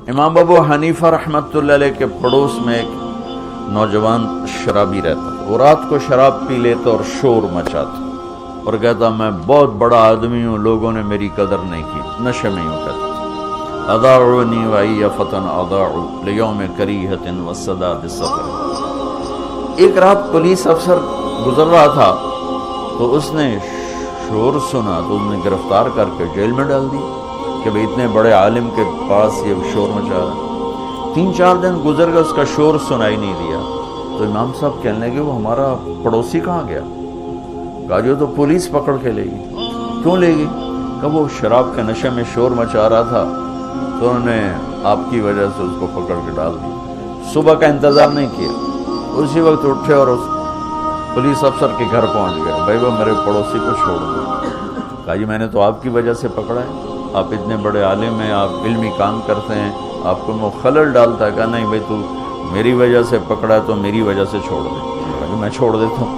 امام ابو حنیفہ رحمۃ اللہ علیہ کے پڑوس میں ایک نوجوان شرابی رہتا، وہ رات کو شراب پی لیتا اور شور مچاتا اور کہتا میں بہت بڑا آدمی ہوں، لوگوں نے میری قدر نہیں کی، نشے میں یوں کہتا اضاعونی وای فتن اضاعوا لیوم کریہۃ وسداد الصبر۔ ایک رات پولیس افسر گزر رہا تھا تو اس نے شور سنا تو اس نے گرفتار کر کے جیل میں ڈال دی کہ بھئی اتنے بڑے عالم کے پاس یہ شور مچا رہا۔ 3-4 دن گزر گئے، اس کا شور سنائی نہیں دیا تو امام صاحب کہنے لگے وہ ہمارا پڑوسی کہاں گیا؟ کہا جو تو پولیس پکڑ کے لے گئی۔ کیوں لے گئی؟ کہ وہ شراب کے نشے میں شور مچا رہا تھا تو انہوں نے آپ کی وجہ سے اس کو پکڑ کے ڈال دی۔ صبح کا انتظار نہیں کیا، اسی وقت اٹھے اور اس پولیس افسر کے گھر پہنچ گئے، بھائی وہ میرے پڑوسی کو چھوڑ دو۔ کہا جی میں نے تو آپ کی وجہ سے پکڑا ہے، آپ اتنے بڑے عالم ہیں، آپ علمی کام کرتے ہیں، آپ کو میں خلل ڈالتا ہے۔ کہا نہیں بھائی تو میری وجہ سے پکڑا ہے تو میری وجہ سے چھوڑ دے۔ کہا میں چھوڑ دیتا ہوں۔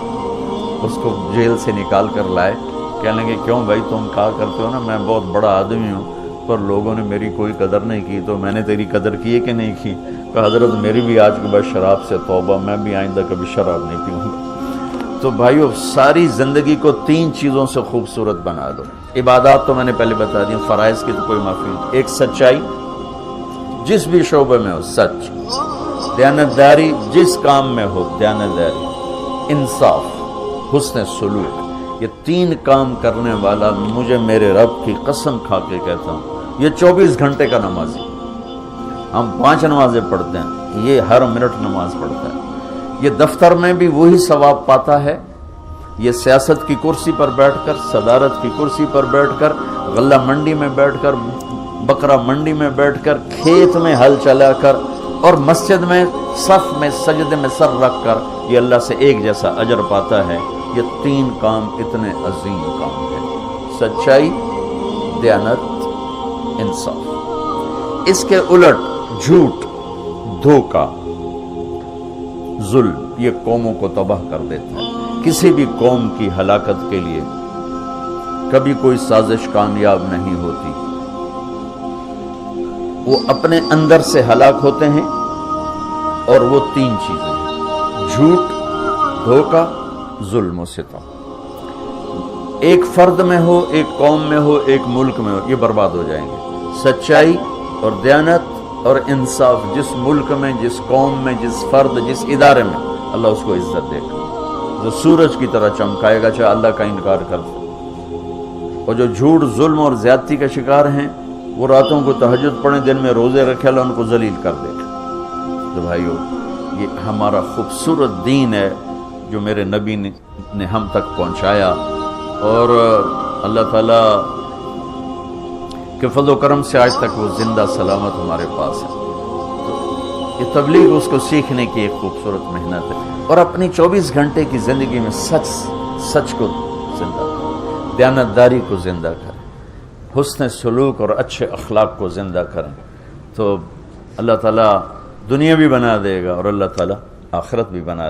اس کو جیل سے نکال کر لائے، کہنے لگے کیوں بھائی تم کہا کرتے ہو نا میں بہت بڑا آدمی ہوں پر لوگوں نے میری کوئی قدر نہیں کی، تو میں نے تیری قدر کی ہے کہ نہیں کی؟ کہ حضرت میری بھی آج کے بعد شراب سے توبہ، میں بھی آئندہ کبھی شراب نہیں پیوں گا۔ تو بھائیو ساری زندگی کو 3 چیزوں سے خوبصورت بنا دو۔ عبادات تو میں نے پہلے بتا دی، فرائض کی تو کوئی معافی نہیں۔ ایک سچائی جس بھی شعبے میں ہو، سچ، دیانتداری جس کام میں ہو، دیانتداری، انصاف، حسن سلوک، یہ 3 کام کرنے والا مجھے میرے رب کی قسم کھا کے کہتا ہوں یہ 24 گھنٹے کا نمازی۔ ہم 5 نمازیں پڑھتے ہیں، یہ ہر منٹ نماز پڑھتا ہے، یہ دفتر میں بھی وہی ثواب پاتا ہے، یہ سیاست کی کرسی پر بیٹھ کر، صدارت کی کرسی پر بیٹھ کر، غلہ منڈی میں بیٹھ کر، بکرا منڈی میں بیٹھ کر، کھیت میں ہل چلا کر اور مسجد میں صف میں سجدے میں سر رکھ کر یہ اللہ سے ایک جیسا اجر پاتا ہے۔ یہ 3 کام اتنے عظیم کام ہیں، سچائی، دیانت، انصاف۔ اس کے الٹ جھوٹ، دھوکہ، ظلم یہ قوموں کو تباہ کر دیتا ہے۔ کسی بھی قوم کی ہلاکت کے لیے کبھی کوئی سازش کامیاب نہیں ہوتی، وہ اپنے اندر سے ہلاک ہوتے ہیں، اور وہ 3 چیزیں ہیں، جھوٹ، دھوکہ، ظلم و ستم۔ ایک فرد میں ہو، ایک قوم میں ہو، ایک ملک میں ہو، یہ برباد ہو جائیں گے۔ سچائی اور دیانت اور انصاف جس ملک میں، جس قوم میں، جس فرد، جس ادارے میں، اللہ اس کو عزت دے گا، جو سورج کی طرح چمکائے گا چاہے اللہ کا انکار کر دے۔ اور جو جھوٹ، ظلم اور زیادتی کا شکار ہیں وہ راتوں کو تہجد پڑھیں، دن میں روزے رکھے، اللہ ان کو ذلیل کر دے گا۔ تو بھائیو یہ ہمارا خوبصورت دین ہے جو میرے نبی نے ہم تک پہنچایا، اور اللہ تعالیٰ کہ فضل و کرم سے آج تک وہ زندہ سلامت ہمارے پاس ہے۔ تو یہ تبلیغ اس کو سیکھنے کی ایک خوبصورت محنت ہے، اور اپنی 24 گھنٹے کی زندگی میں سچ کو زندہ کریں، دیانتداری کو زندہ کریں، حسن سلوک اور اچھے اخلاق کو زندہ کریں، تو اللہ تعالیٰ دنیا بھی بنا دے گا اور اللہ تعالیٰ آخرت بھی بنا دے گا۔